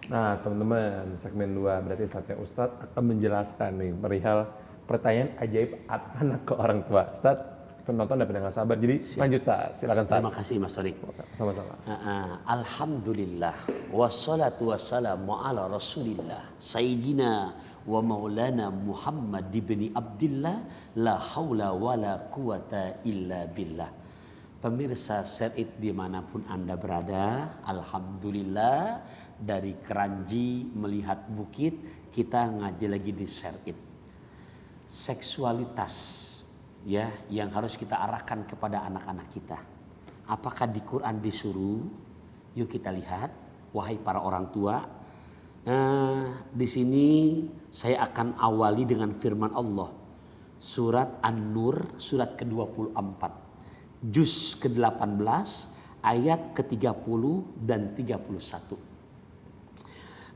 Nah, teman-teman, segmen 2 berarti saatnya Ustadz akan menjelaskan nih perihal pertanyaan ajaib anak ke orang tua. Ustadz, penonton udah pada nggak sabar, jadi Siap. lanjut Ustadz, silakan Ustadz. Terima kasih Mas Torik. Sama-sama. Alhamdulillah wassalatu wassalamu ala Rasulillah Sayyidina wa maulana Muhammad ibni Abdillah la haula wala quwata illa billah. Pemirsa Serit dimanapun Anda berada, Alhamdulillah dari Keranji melihat bukit kita ngaji lagi di Serit. Seksualitas ya yang harus kita arahkan kepada anak-anak kita. Apakah di Quran disuruh? Yuk kita lihat, wahai para orang tua. Di sini saya akan awali dengan firman Allah. Surat An-Nur, surat ke-24. Juz ke-18, ayat ke-30 dan 31.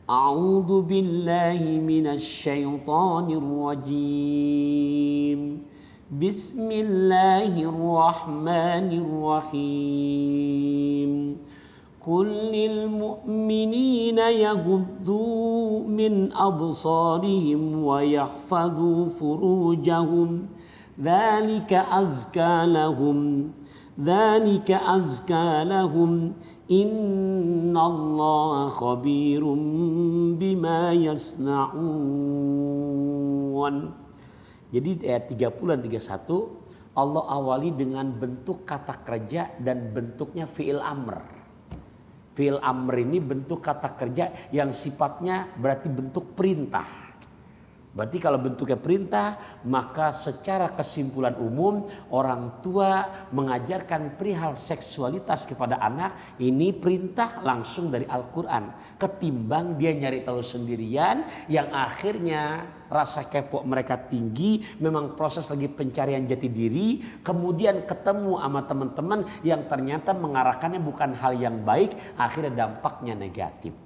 A'udzu billahi minasy syaithanir rajim. Bismillahirrahmanirrahim. Qul lil mu'minina yaghuddu min absarihim wa yahfadhu furujahum dzalika azka lahum innallaha khabirum bima yasna'un. Jadi ayat 30 dan 31 Allah awali dengan bentuk kata kerja dan bentuknya fi'il amr. Fi'il amr ini bentuk kata kerja yang sifatnya berarti bentuk perintah. Berarti kalau bentuknya perintah, maka secara kesimpulan umum orang tua mengajarkan perihal seksualitas kepada anak ini perintah langsung dari Al-Quran. Ketimbang dia nyari tahu sendirian yang akhirnya rasa kepo mereka tinggi, memang proses lagi pencarian jati diri, kemudian ketemu sama teman-teman yang ternyata mengarahkannya bukan hal yang baik, akhirnya dampaknya negatif.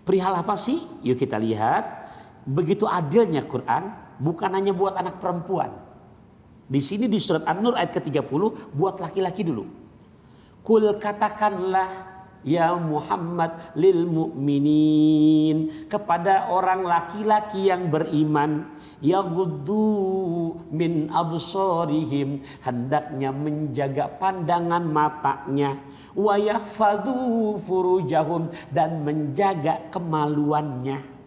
Perihal apa sih? Yuk kita lihat. Begitu adilnya Quran bukan hanya buat anak perempuan. Di sini di surat An-Nur ayat ke-30 buat laki-laki dulu. Kul katakanlah ya Muhammad lil mu'minin kepada orang laki-laki yang beriman yaghuddu min absarihim hendaknya menjaga pandangan matanya wa yahfadhu furujahum dan menjaga kemaluannya.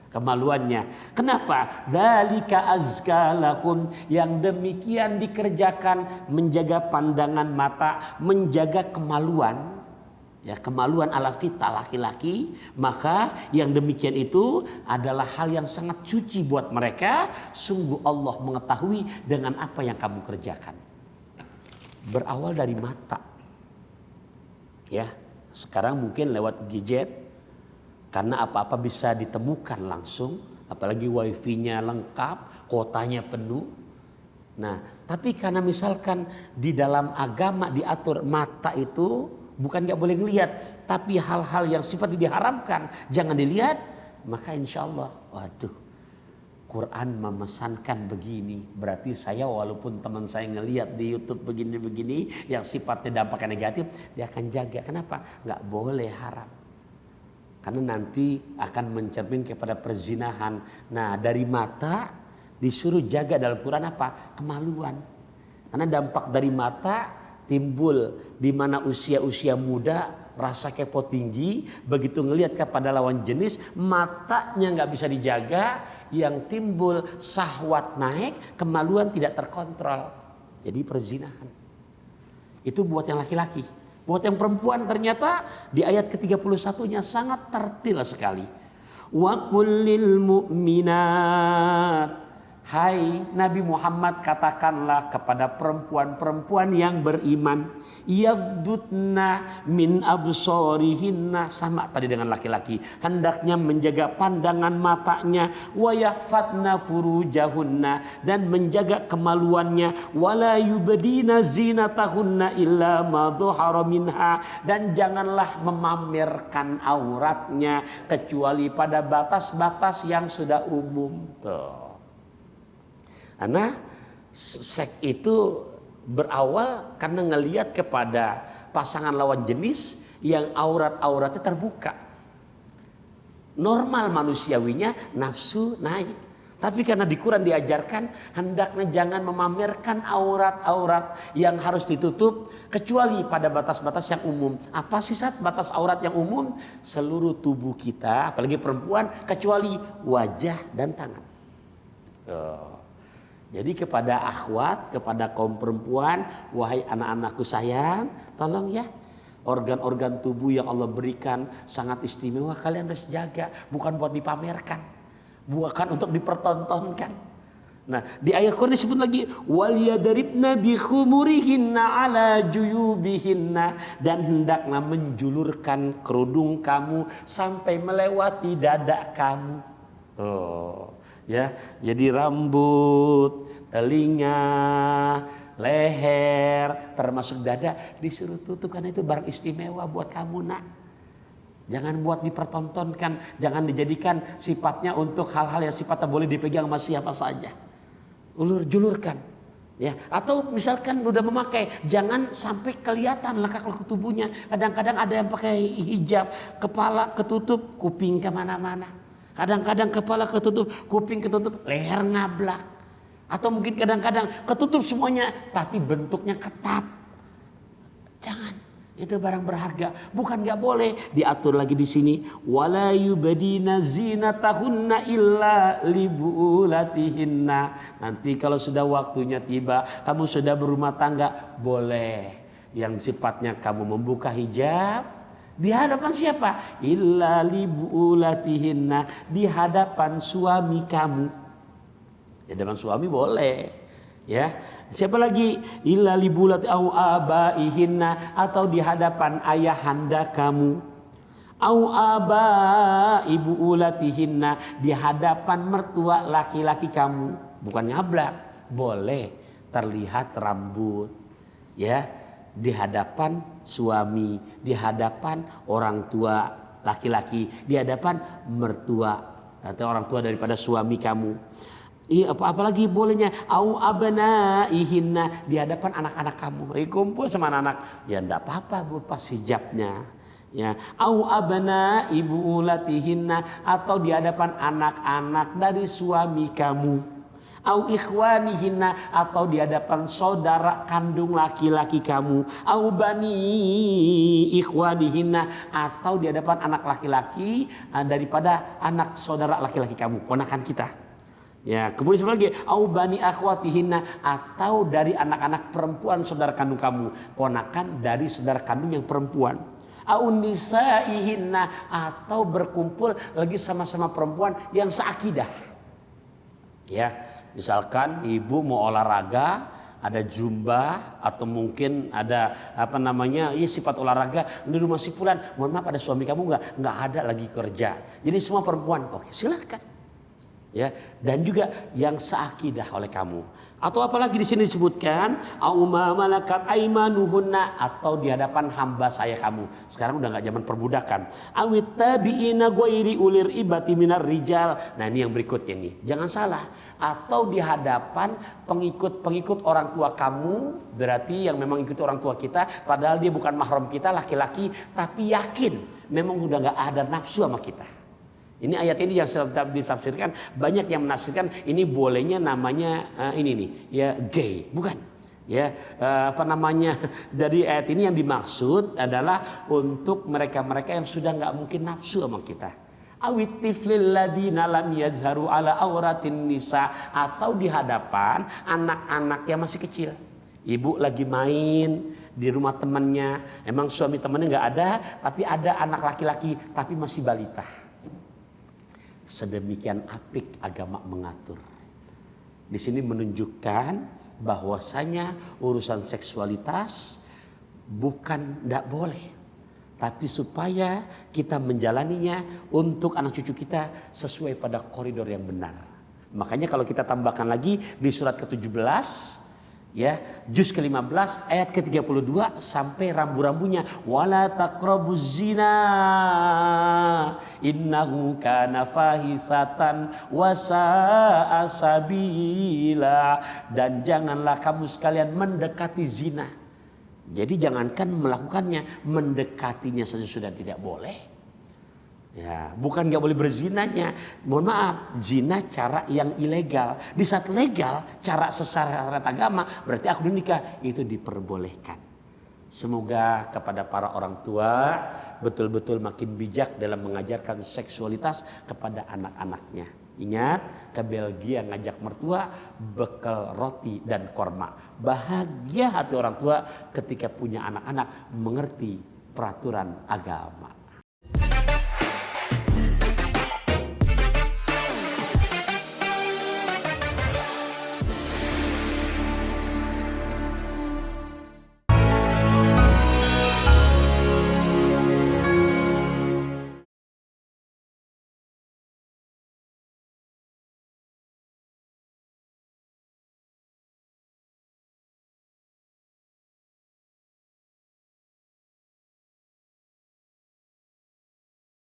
Kemaluannya. Kenapa? Dzalika azka lahum, yang demikian dikerjakan menjaga pandangan mata, menjaga kemaluan. Ya, kemaluan ala fitrah laki-laki, maka yang demikian itu adalah hal yang sangat suci buat mereka. Sungguh Allah mengetahui dengan apa yang kamu kerjakan. Berawal dari mata. Ya, sekarang mungkin lewat gadget. Karena apa-apa bisa ditemukan langsung, apalagi wifi-nya lengkap, kotanya penuh. Nah, tapi karena misalkan di dalam agama diatur mata itu bukan nggak boleh ngelihat, tapi hal-hal yang sifatnya diharamkan jangan dilihat, maka insya Allah, waduh, Quran memesankan begini, berarti saya walaupun teman saya ngelihat di YouTube begini-begini yang sifatnya dampaknya negatif, dia akan jaga. Kenapa? Nggak boleh haram. Karena nanti akan mencermin kepada perzinahan. Nah, dari mata disuruh jaga dalam Quran apa? Kemaluan. Karena dampak dari mata timbul di mana usia-usia muda rasa kepo tinggi, begitu ngelihat kepada lawan jenis matanya nggak bisa dijaga, yang timbul syahwat naik, kemaluan tidak terkontrol. Jadi perzinahan. Itu buat yang laki-laki. Buat yang perempuan ternyata di ayat ke-31-nya sangat tertil sekali. Wa kullil mu'minat. Hai Nabi Muhammad, katakanlah kepada perempuan-perempuan yang beriman, yaghdudna min absarihinna, sama tadi dengan laki-laki, hendaknya menjaga pandangan matanya, wa yahfadna furujahunna, dan menjaga kemaluannya, wala yubdina zinatahunna illa ma dhahara minha, dan janganlah memamerkan auratnya kecuali pada batas-batas yang sudah umum. Tuh. Karena seks itu berawal karena ngelihat kepada pasangan lawan jenis yang aurat-auratnya terbuka. normal manusiawinya nafsu naik. Tapi karena di Quran diajarkan hendaknya jangan memamerkan aurat-aurat yang harus ditutup kecuali pada batas-batas yang umum. Apa sih Sat batas aurat yang umum? Seluruh tubuh kita, apalagi perempuan, kecuali wajah dan tangan. Jadi kepada akhwat, kepada kaum perempuan, wahai anak-anakku sayang, tolong ya, organ-organ tubuh yang Allah berikan sangat istimewa, kalian harus jaga, bukan buat dipamerkan. Bukan untuk dipertontonkan. Nah, di ayat Quran disebut lagi waliyadribna bi khumurihinna ala juyubihinna, dan hendaklah menjulurkan kerudung kamu sampai melewati dada kamu. Ya, jadi rambut, telinga, leher, termasuk dada disuruh tutup karena itu barang istimewa buat kamu, Nak. Jangan buat dipertontonkan, jangan dijadikan sifatnya untuk hal-hal yang sifatnya boleh dipegang sama siapa saja. Julurkan, ya. Atau misalkan udah memakai, jangan sampai kelihatan lekak-lekuk tubuhnya. Kadang-kadang ada yang pakai hijab, kepala ketutup, kuping kemana-mana. Kadang-kadang kepala ketutup, kuping ketutup, leher ngablak. Atau mungkin kadang-kadang ketutup semuanya, tapi bentuknya ketat. Jangan. Itu barang berharga, bukan nggak boleh. Diatur lagi di sini, wala yubadina zinatahunna illa libuulatihinna. Nanti kalau sudah waktunya tiba, kamu sudah berumah tangga, boleh. Yang sifatnya kamu membuka hijab di hadapan siapa? Illa libuulatihinna, di hadapan suami kamu. Di hadapan suami boleh. Ya, siapa lagi? Illa libulat au abaihinna, atau di hadapan ayahanda kamu. Au aba ibu ulatihinna, di hadapan mertua laki-laki kamu. Bukan nyablak, boleh terlihat rambut. Ya, di hadapan suami, di hadapan orang tua laki-laki, di hadapan mertua atau orang tua daripada suami kamu. Apalagi bolehnya au abnaihinna, di hadapan anak-anak kamu. Kumpul sama anak-anak, ya enggak apa-apa berupa hijabnya. Ya, au abna ibu ulatihinna, atau di hadapan anak-anak dari suami kamu. Au ikhwanihinna, atau di hadapan saudara kandung laki-laki kamu. Au bani ikhwanihinna, atau di hadapan anak laki-laki daripada anak saudara laki-laki kamu, ponakan kita. Ya, kemudian sebentar lagi au bani akhwatihinna, atau dari anak-anak perempuan saudara kandung kamu, ponakan dari saudara kandung yang perempuan. Au nisaihinna, atau berkumpul lagi sama-sama perempuan yang seakidah. Ya, misalkan ibu mau olahraga, ada jumba atau mungkin ada sifat olahraga di rumah si fulan. Mohon maaf, ada suami kamu nggak ada lagi kerja. Jadi semua perempuan, oke silakan. Ya, dan juga yang seakidah oleh kamu. Atau apalagi di sini disebutkan au ma malakat aimanuhunna, atau di hadapan hamba saya kamu. Sekarang udah nggak zaman perbudakan. Awit tabiina ghairi ulir ibati minar rijal. Nah, ini yang berikutnya nih. Jangan salah. Atau di hadapan pengikut-pengikut orang tua kamu, berarti yang memang ikut orang tua kita padahal dia bukan mahram kita, laki-laki, tapi yakin memang udah nggak ada nafsu sama kita. Ini ayat ini yang ditafsirkan, banyak yang menafsirkan ini bolehnya namanya ini nih ya gay, bukan ya dari ayat ini yang dimaksud adalah untuk mereka-mereka yang sudah nggak mungkin nafsu sama kita. Awit tiflil ladina lam yazharu ala auratin nisa, atau di hadapan anak-anak yang masih kecil. Ibu lagi main di rumah temannya, emang suami temannya nggak ada, tapi ada anak laki-laki tapi masih balita. Sedemikian apik agama mengatur. Di sini menunjukkan bahwasanya urusan seksualitas bukan tidak boleh, tapi supaya kita menjalaninya untuk anak cucu kita sesuai pada koridor yang benar. Makanya kalau kita tambahkan lagi di surat ke-17 ya, juz ke-15 ayat ke-32 sampai rambu-rambunya, wala taqrabuz zina innahu kana fahisatan wa sa'a sabila, dan janganlah kamu sekalian mendekati zina. Jadi jangankan melakukannya, mendekatinya saja sudah tidak boleh. Ya, bukan nggak boleh berzinanya. Mohon maaf, zina cara yang ilegal. Di saat legal, cara sesyarat agama, berarti akad nikah itu diperbolehkan. Semoga kepada para orang tua betul-betul makin bijak dalam mengajarkan seksualitas kepada anak-anaknya. Ingat, ke Belgia ngajak mertua bekal roti dan korma. Bahagia hati orang tua ketika punya anak-anak mengerti peraturan agama.